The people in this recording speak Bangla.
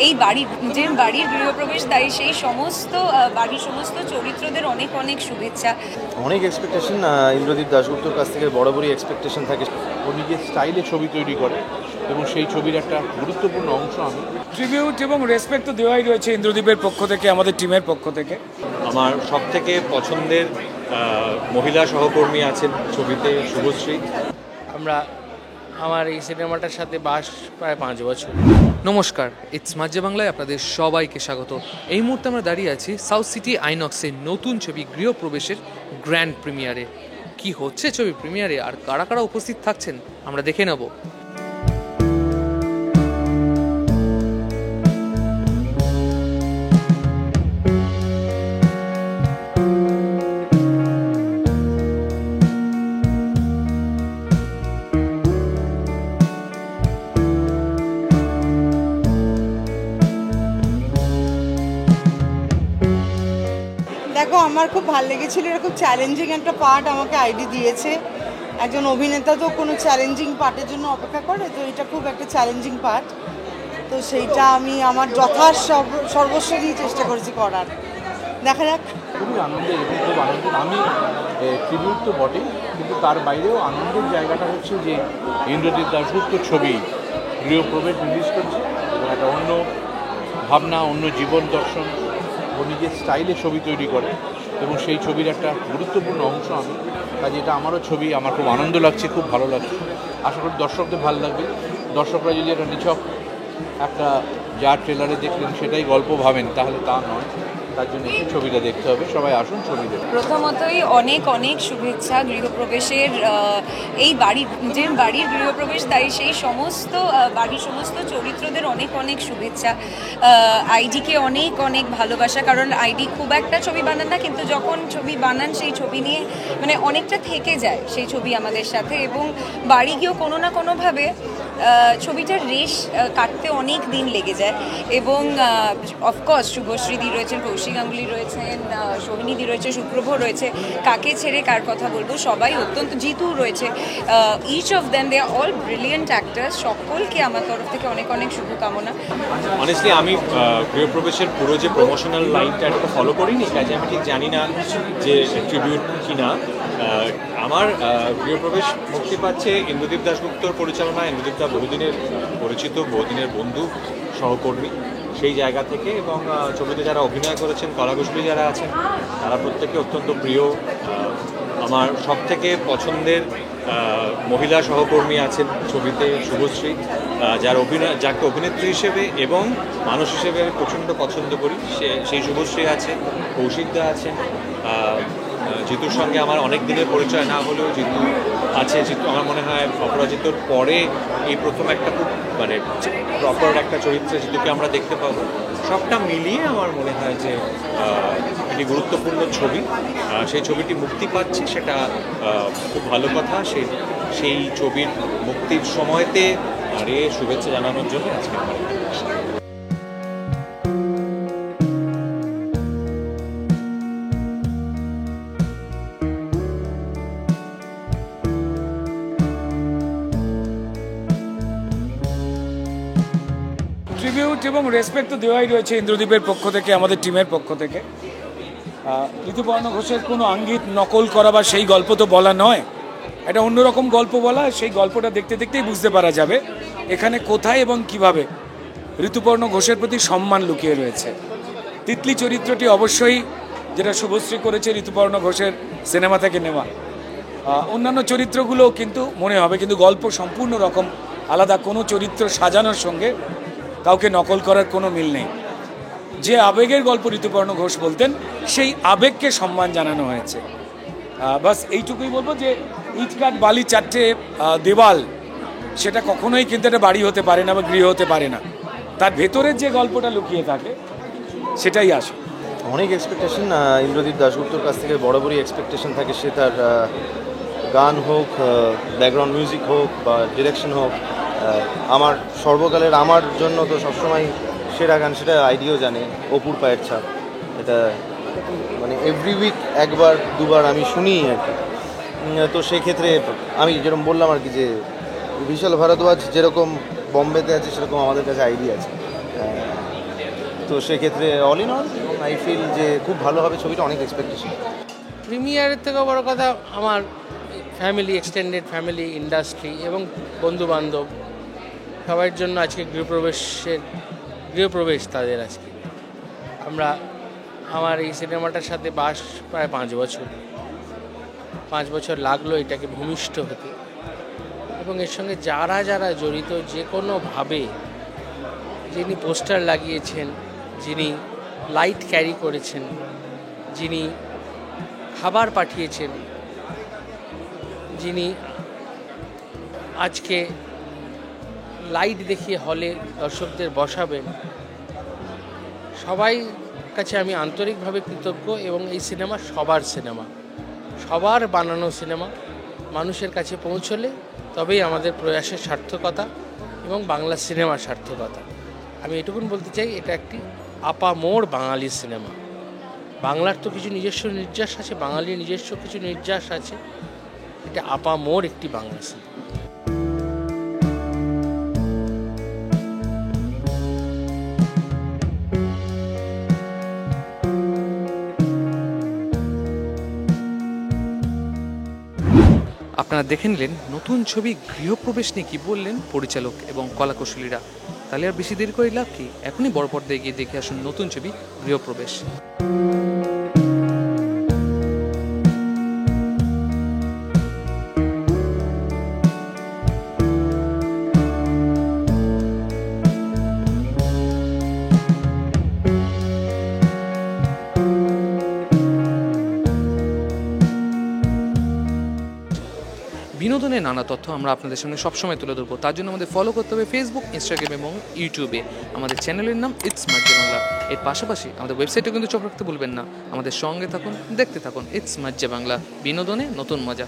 এই বাড়ির গৃহপ্রবেশ, তাই সেই সমস্ত বাড়ির সমস্ত চরিত্রদের অনেক অনেক শুভেচ্ছা। অনেক এক্সপেকটেশন ইন্দ্রদীপ দাশগুপ্তর কাছ থেকে বরাবরই এক্সপেকটেশন থাকে। ও নিজের স্টাইলে ছবি তৈরি করে এবং সেই ছবির একটা গুরুত্বপূর্ণ অংশ আমি। ট্রিবিউট এবং রেসপেক্ট তো দেওয়াই রয়েছে ইন্দ্রদীপের পক্ষ থেকে, আমাদের টিমের পক্ষ থেকে। আমার সব থেকে পছন্দের মহিলা সহকর্মী আছেন ছবিতে, শুভশ্রী। আমার এই সিনেমাটার সাথে বাস প্রায় 5 বছর। নমস্কার, ইটস মাঝে বাংলায় আপনাদের সবাইকে স্বাগত। এই মুহূর্তে আমরা দাঁড়িয়ে আছি সাউথ সিটি আইনক্সের নতুন ছবি গৃহপ্রবেশের গ্র্যান্ড প্রিমিয়ারে। কি হচ্ছে ছবি প্রিমিয়ারে আর কারা কারা উপস্থিত থাকছেন আমরা দেখে নেব। দেখো, আমার খুব ভালো লেগেছিল, এরকম চ্যালেঞ্জিং একটা পার্ট আমাকে আইডি দিয়েছে। একজন অভিনেতা তো কোনো চ্যালেঞ্জিং পার্টের জন্য অপেক্ষা করে, তো এটা খুব একটা চ্যালেঞ্জিং পার্ট। তো সেইটা আমি আমার সর্বস্ব দিয়ে চেষ্টা করেছি করার। দেখা যাক। খুবই আনন্দের এবং খুব আনন্দের। আমি ট্রিবিউট তো বটেই, কিন্তু তার বাইরেও আনন্দের জায়গাটা হচ্ছে যে ইন্দ্রদীপ দাশগুপ্তর ছবি গৃহপ্রবেশ রিলিজ করছে এবং একটা অন্য ভাবনা, অন্য জীবন দর্শন, ও নিজের স্টাইলে ছবি তৈরি করে এবং সেই ছবির একটা গুরুত্বপূর্ণ অংশ আমি। কাজে এটা আমারও ছবি, আমার খুব আনন্দ লাগছে, খুব ভালো লাগছে। আশা করি দর্শকদের ভালো লাগবে। দর্শকরা যদি একটা নিছক একটা যা ট্রেলারে দেখলেন সেটাই গল্প ভাবেন, তাহলে তা নয়। তার জন্য এই ছবিটা দেখতে হবে। সবাই আসুন, ছবি দেখুন। প্রথমতই অনেক অনেক শুভেচ্ছা গৃহপ্রবেশের, এই বাড়ির গৃহপ্রবেশ, তাই সেই সমস্ত বাড়ির সমস্ত চরিত্রদের অনেক অনেক শুভেচ্ছা। আইডিকে অনেক অনেক ভালোবাসা, কারণ আইডি খুব একটা ছবি বানান না, কিন্তু যখন ছবি বানান সেই ছবি নিয়ে মানে অনেকটা থেকে যায় সেই ছবি আমাদের সাথে, এবং বাড়ি গিয়েও কোনো না কোনোভাবে ছবিটার রেশ কাটতে অনেক দিন লেগে যায়। এবং অফকোর্স শুভশ্রীদি রয়েছেন, কৌশিক গাঙ্গুলি রয়েছেন, সোহিনীদি রয়েছে, সুপ্রভ রয়েছে, কাকে ছেড়ে কার কথা বলবো, সবাই অত্যন্ত, জিতু রয়েছে। Each of them, they are all brilliant actors. সকলকে আমার তরফ থেকে অনেক অনেক শুভকামনা। অনেস্টলি আমি গৃহপ্রবেশের পুরো যে প্রমোশনাল লাইনটা একটা ফলো করিনি, কাজে আমি ঠিক জানি না যে ট্রিবিউট কি না। আমার গৃহপ্রবেশ মুক্তি পাচ্ছে ইন্দ্রদীপ দাশগুপ্তর পরিচালনায়। ইন্দ্রদীপ দা বহুদিনের পরিচিত, বহুদিনের বন্ধু, সহকর্মী, সেই জায়গা থেকে। এবং ছবিতে যারা অভিনয় করেছেন, কলাকুশলী যারা আছেন, তারা প্রত্যেকে অত্যন্ত প্রিয়। আমার সব থেকে পছন্দের মহিলা সহকর্মী আছেন ছবিতে, শুভশ্রী, যাকে অভিনেত্রী হিসেবে এবং মানুষ হিসেবে আমি প্রচণ্ড পছন্দ করি, সেই শুভশ্রী আছে। কৌশিকদা আছেন। জিতুর সঙ্গে আমার অনেক দিনের পরিচয় না হলেও জিতু আছে। জিতু আমার মনে হয় অপরাজিতর পরে এই প্রথম একটা খুব মানে প্রপার একটা চরিত্রে জিতুকে আমরা দেখতে পাবো। সবটা মিলিয়ে আমার মনে হয় যে একটি গুরুত্বপূর্ণ ছবি, সেই ছবিটি মুক্তি পাচ্ছে, সেটা খুব ভালো কথা। সেই ছবির মুক্তির সময়তে দাঁড়িয়ে শুভেচ্ছা জানানোর জন্য আজকে আমার ট্রিবিউট এবং রেসপেক্ট তো দেওয়াই রয়েছে ইন্দ্রদীপের পক্ষ থেকে, আমাদের টিমের পক্ষ থেকে। ঋতুপর্ণ ঘোষের কোনো আঙ্গিক নকল করা বা সেই গল্প তো বলা নয়, এটা অন্যরকম গল্প বলা। সেই গল্পটা দেখতে দেখতেই বুঝতে পারা যাবে এখানে কোথায় এবং কিভাবে ঋতুপর্ণ ঘোষের প্রতি সম্মান লুকিয়ে রয়েছে। তিতলি চরিত্রটি অবশ্যই, যেটা শুভশ্রী করেছে, ঋতুপর্ণ ঘোষের সিনেমা থেকে নেওয়া। অন্যান্য চরিত্রগুলো কিন্তু মনে হবে, কিন্তু গল্প সম্পূর্ণ রকম আলাদা। কোনো চরিত্র সাজানোর সঙ্গে কাউকে নকল করার কোনো মিল নেই। যে আবেগের গল্প ঋতুপর্ণ ঘোষ বলতেন, সেই আবেগকে সম্মান জানানো হয়েছে। বাস এইটুকুই বলবো যে ইটকাট বালি চারটে দেওয়াল, সেটা কখনোই কিন্তু একটা বাড়ি হতে পারে না বা গৃহ হতে পারে না। তার ভেতরের যে গল্পটা লুকিয়ে থাকে সেটাই আসে। অনেক এক্সপেকটেশন ইন্দ্রদীপ দাশগুপ্তর কাছ থেকে বরাবরই এক্সপেকটেশন থাকে। সে তার গান হোক, ব্যাকগ্রাউন্ড মিউজিক হোক বা ডিরেকশন হোক, আমার সর্বকালের, আমার জন্য তো সবসময় সেরা গান, সেটা আইডিও জানে, অপুর পায়ের ছাপ। এটা মানে এভরি উইক একবার দুবার আমি শুনি আর কি। তো সেই ক্ষেত্রে আমি যেরকম বললাম আর কি, যে বিশাল ভারদ্বাজ যেরকম বম্বেতে আছে, সেরকম আমাদের কাছে আইডি আছে। তো সেক্ষেত্রে all in all I feel যে খুব ভালো হবে ছবিটা, অনেক এক্সপেকটেশন। প্রিমিয়ারের থেকে বড় কথা আমার ফ্যামিলি, এক্সটেন্ডেড ফ্যামিলি, ইন্ডাস্ট্রি এবং বন্ধুবান্ধব সবার জন্য আজকে গৃহপ্রবেশ তাদের আজকে। আমার এই সিনেমাটার সাথে বাস প্রায় 5 বছর লাগলো এটাকে ভূমিষ্ঠ হতে, এবং এর সঙ্গে যারা যারা জড়িত যে কোনোভাবে, যিনি পোস্টার লাগিয়েছেন, যিনি লাইট ক্যারি করেছেন, যিনি খাবার পাঠিয়েছেন, যিনি আজকে লাইট দেখিয়ে হলে দর্শকদের বসাবেন, সবাই কাছে আমি আন্তরিকভাবে কৃতজ্ঞ। এবং এই সিনেমা সবার সিনেমা, সবার বানানো সিনেমা, মানুষের কাছে পৌঁছলে তবেই আমাদের প্রয়াসের সার্থকতা এবং বাংলা সিনেমার সার্থকতা। আমি এটুকুন বলতে চাই, এটা একটি আপামোর বাঙালি সিনেমা। বাংলার তো কিছু নিজস্ব নির্যাস আছে, বাঙালির নিজস্ব কিছু নির্যাস আছে, এটা আপামোর একটি বাংলা সিনেমা। আপনারা দেখে নিলেন নতুন ছবি গৃহপ্রবেশ নিয়ে কী বললেন পরিচালক এবং কলাকুশলীরা। তাহলে আর বেশি দেরি করে লাভ কি, এখনই বড় পর্দায় গিয়ে দেখে আসুন নতুন ছবি গৃহপ্রবেশ। বিনোদনের নানা তথ্য আমরা আপনাদের সামনে সবসময় তুলে ধরবো। তার জন্য আমাদের ফলো করতে হবে ফেসবুক, ইনস্টাগ্রাম এবং ইউটিউবে। আমাদের চ্যানেলের নাম ইটস মাজ্জা বাংলা। এর পাশাপাশি আমাদের ওয়েবসাইটে কিন্তু চোখ রাখতে ভুলবেন না। আমাদের সঙ্গে থাকুন, দেখতে থাকুন ইটস মাজ্জা বাংলা, বিনোদনে নতুন মজা।